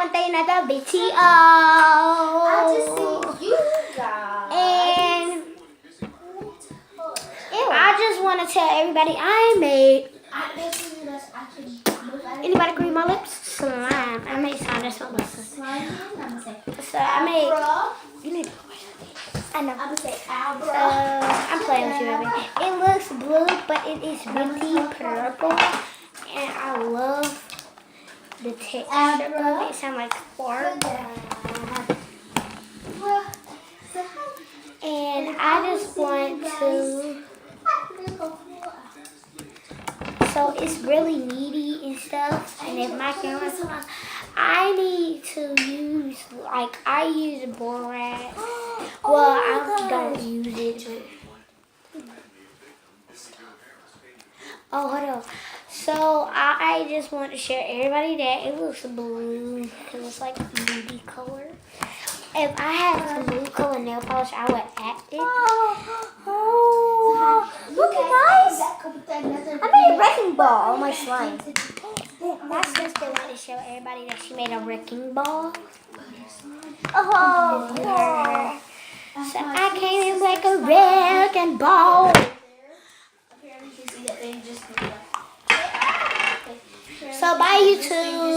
want another video. I just see you guys. And I just want to tell everybody I made. Anybody can read my lips? Slime. I made slime. That's my lips. So I made. You need to. I know. I'm gonna say Albra. I'm playing with you, baby. It looks blue, but it is really purple, and I love the texture of it. It sounds like fart. And I just want to. So it's really needy and stuff. And if my camera's on, I need to use, like, I use borax. Well, I don't use it, but. Oh, hold on. So I just want to share everybody that it looks blue. It looks like nudie color. If I had some blue color nail polish, I would add it. Look guys! I made a wrecking ball on my slime. My sister wanted to show everybody that she made a wrecking ball. Oh, so I came in like a wrecking ball. So bye YouTube.